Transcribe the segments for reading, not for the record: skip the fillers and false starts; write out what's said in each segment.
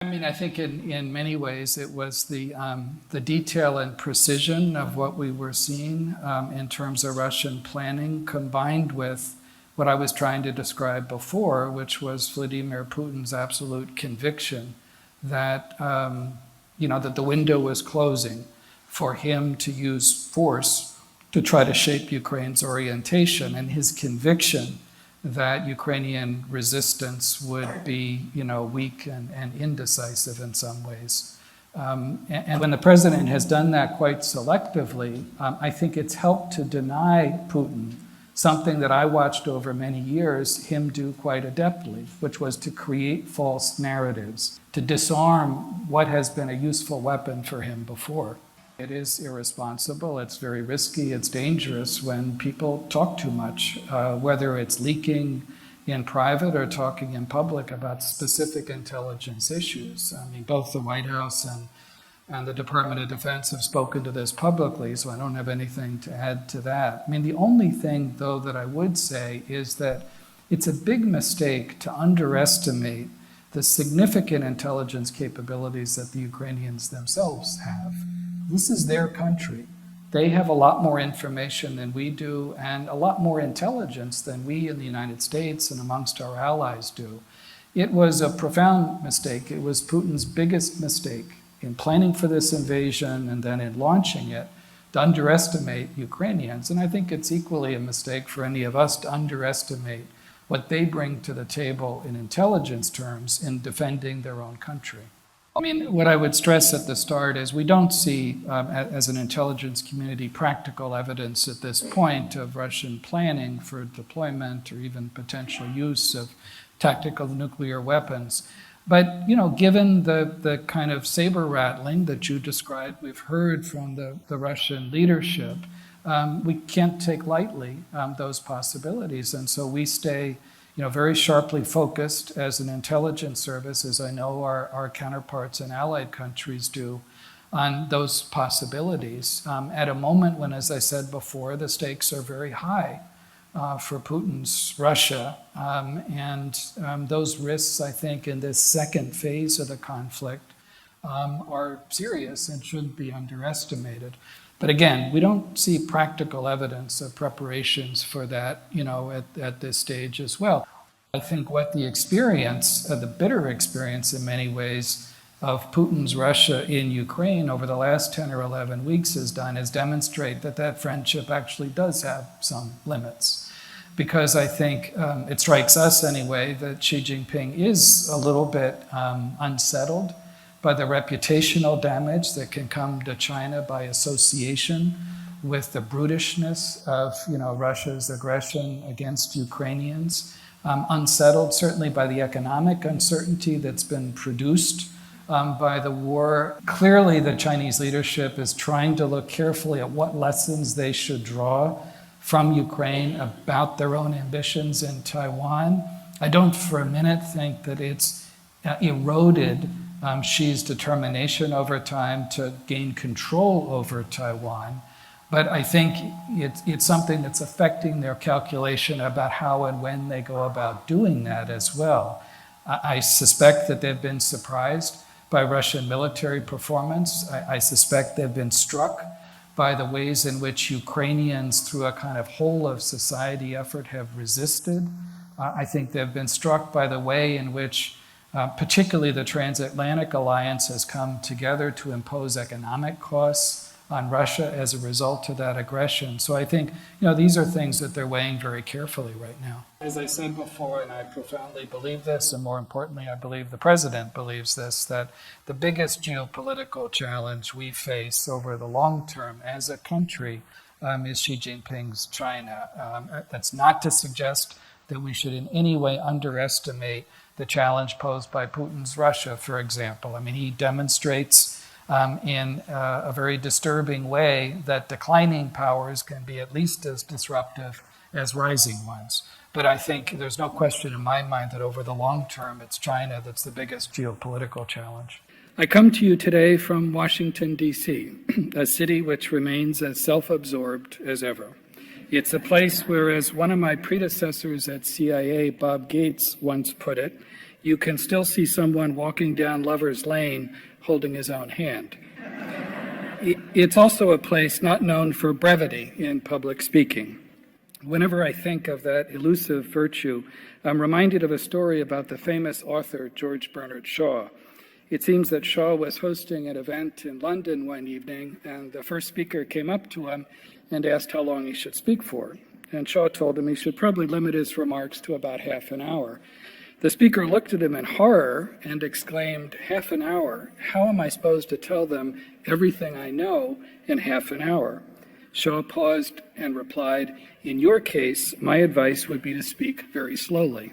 I mean, I think in many ways it was the detail and precision of what we were seeing in terms of Russian planning, combined with what I was trying to describe before, which was Vladimir Putin's absolute conviction that that the window was closing for him to use force to try to shape Ukraine's orientation, and his conviction that Ukrainian resistance would be, weak and indecisive in some ways. And when the president has done that quite selectively, I think it's helped to deny Putin something that I watched over many years him do quite adeptly, which was to create false narratives, to disarm what has been a useful weapon for him before. It is irresponsible, it's very risky, it's dangerous when people talk too much, whether it's leaking in private or talking in public about specific intelligence issues. I mean, both the White House and the Department of Defense have spoken to this publicly, so I don't have anything to add to that. I mean, the only thing, though, that I would say is that it's a big mistake to underestimate the significant intelligence capabilities that the Ukrainians themselves have. This is their country. They have a lot more information than we do and a lot more intelligence than we in the United States and amongst our allies do. It was a profound mistake. It was Putin's biggest mistake in planning for this invasion and then in launching it to underestimate Ukrainians. And I think it's equally a mistake for any of us to underestimate what they bring to the table in intelligence terms in defending their own country. I mean, what I would stress at the start is we don't see, as an intelligence community, practical evidence at this point of Russian planning for deployment or even potential use of tactical nuclear weapons. But, given the kind of saber rattling that you described, we've heard from the Russian leadership, we can't take lightly those possibilities. And so we stay very sharply focused as an intelligence service, as I know our counterparts in allied countries do, on those possibilities at a moment when, as I said before, the stakes are very high for Putin's Russia. And those risks, I think, in this second phase of the conflict are serious and shouldn't be underestimated. But again, we don't see practical evidence of preparations for that, at this stage as well. I think what the experience, the bitter experience in many ways, of Putin's Russia in Ukraine over the last 10 or 11 weeks has done is demonstrate that friendship actually does have some limits. Because I think it strikes us anyway that Xi Jinping is a little bit unsettled by the reputational damage that can come to China by association with the brutishness of Russia's aggression against Ukrainians, unsettled certainly by the economic uncertainty that's been produced by the war. Clearly the Chinese leadership is trying to look carefully at what lessons they should draw from Ukraine about their own ambitions in Taiwan. I don't for a minute think that it's eroded Xi's determination over time to gain control over Taiwan. But I think it's something that's affecting their calculation about how and when they go about doing that as well. I suspect that they've been surprised by Russian military performance. I suspect they've been struck by the ways in which Ukrainians, through a kind of whole of society effort, have resisted. I think they've been struck by the way in which particularly the transatlantic alliance has come together to impose economic costs on Russia as a result of that aggression. So I think, these are things that they're weighing very carefully right now. As I said before, and I profoundly believe this, and more importantly, I believe the president believes this, that the biggest geopolitical challenge we face over the long term as a country is Xi Jinping's China. That's not to suggest that we should in any way underestimate the challenge posed by Putin's Russia, for example. I mean, he demonstrates in a very disturbing way that declining powers can be at least as disruptive as rising ones. But I think there's no question in my mind that over the long term, it's China that's the biggest geopolitical challenge. I come to you today from Washington, D.C., a city which remains as self-absorbed as ever. It's a place where, as one of my predecessors at CIA, Bob Gates, once put it, you can still see someone walking down Lover's Lane holding his own hand. It's also a place not known for brevity in public speaking. Whenever I think of that elusive virtue, I'm reminded of a story about the famous author George Bernard Shaw. It seems that Shaw was hosting an event in London one evening, and the first speaker came up to him and asked how long he should speak for. And Shaw told him he should probably limit his remarks to about half an hour. The speaker looked at him in horror and exclaimed, "Half an hour? How am I supposed to tell them everything I know in half an hour?" Shaw paused and replied, "In your case, my advice would be to speak very slowly."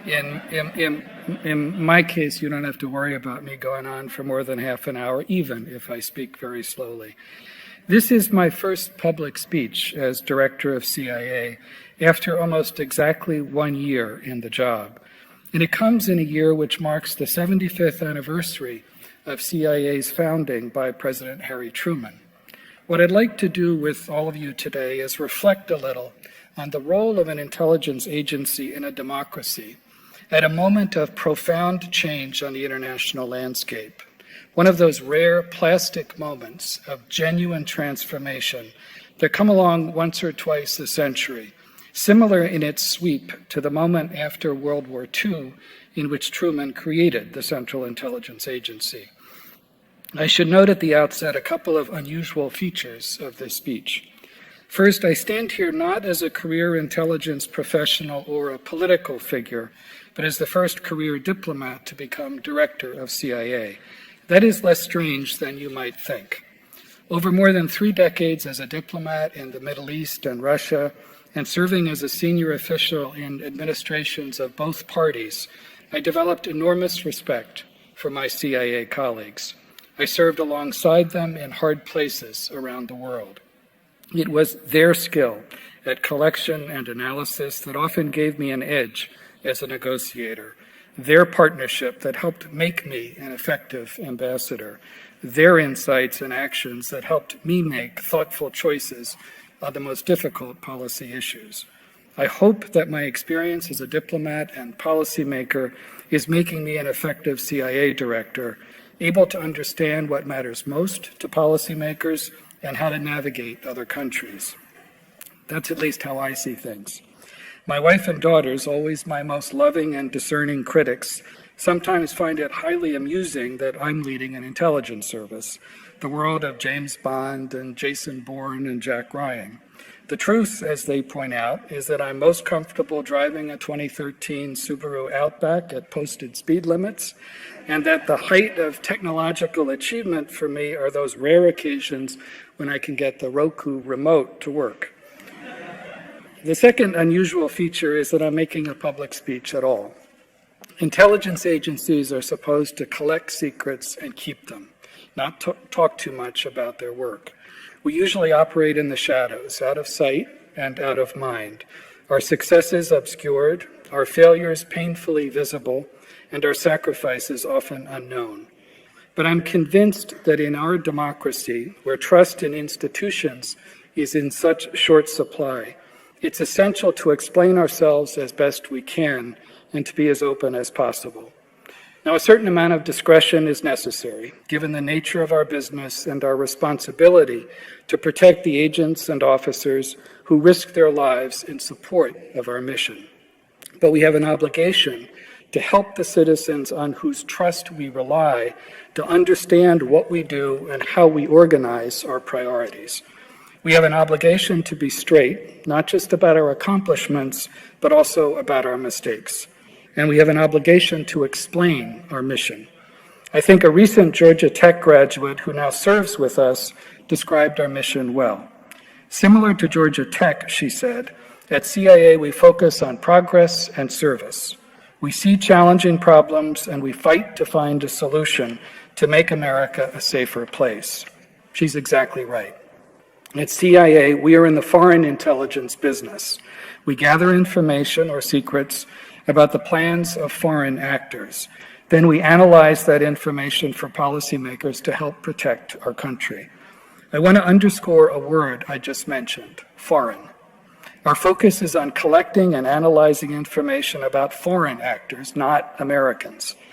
In my case, you don't have to worry about me going on for more than half an hour, even if I speak very slowly. This is my first public speech as director of CIA after almost exactly 1 year in the job. And it comes in a year which marks the 75th anniversary of CIA's founding by President Harry Truman. What I'd like to do with all of you today is reflect a little on the role of an intelligence agency in a democracy at a moment of profound change on the international landscape. One of those rare plastic moments of genuine transformation that come along once or twice a century, similar in its sweep to the moment after World War II in which Truman created the Central Intelligence Agency. I should note at the outset a couple of unusual features of this speech. First, I stand here not as a career intelligence professional or a political figure, but as the first career diplomat to become director of CIA. That is less strange than you might think. Over more than 3 decades as a diplomat in the Middle East and Russia, and serving as a senior official in administrations of both parties, I developed enormous respect for my CIA colleagues. I served alongside them in hard places around the world. It was their skill at collection and analysis that often gave me an edge as a negotiator, their partnership that helped make me an effective ambassador, their insights and actions that helped me make thoughtful choices on the most difficult policy issues. I hope that my experience as a diplomat and policymaker is making me an effective CIA director, able to understand what matters most to policymakers and how to navigate other countries. That's at least how I see things. My wife and daughters, always my most loving and discerning critics, sometimes find it highly amusing that I'm leading an intelligence service, the world of James Bond and Jason Bourne and Jack Ryan. The truth, as they point out, is that I'm most comfortable driving a 2013 Subaru Outback at posted speed limits, and that the height of technological achievement for me are those rare occasions when I can get the Roku remote to work. The second unusual feature is that I'm making a public speech at all. Intelligence agencies are supposed to collect secrets and keep them, not talk too much about their work. We usually operate in the shadows, out of sight and out of mind. Our successes obscured, our failures painfully visible, and our sacrifices often unknown. But I'm convinced that in our democracy, where trust in institutions is in such short supply, it's essential to explain ourselves as best we can and to be as open as possible. Now, a certain amount of discretion is necessary, given the nature of our business and our responsibility to protect the agents and officers who risk their lives in support of our mission. But we have an obligation to help the citizens on whose trust we rely to understand what we do and how we organize our priorities. We have an obligation to be straight, not just about our accomplishments, but also about our mistakes. And we have an obligation to explain our mission. I think a recent Georgia Tech graduate who now serves with us described our mission well. Similar to Georgia Tech, she said, at CIA we focus on progress and service. We see challenging problems and we fight to find a solution to make America a safer place. She's exactly right. At CIA, we are in the foreign intelligence business. We gather information or secrets about the plans of foreign actors. Then we analyze that information for policymakers to help protect our country. I want to underscore a word I just mentioned, foreign. Our focus is on collecting and analyzing information about foreign actors, not Americans.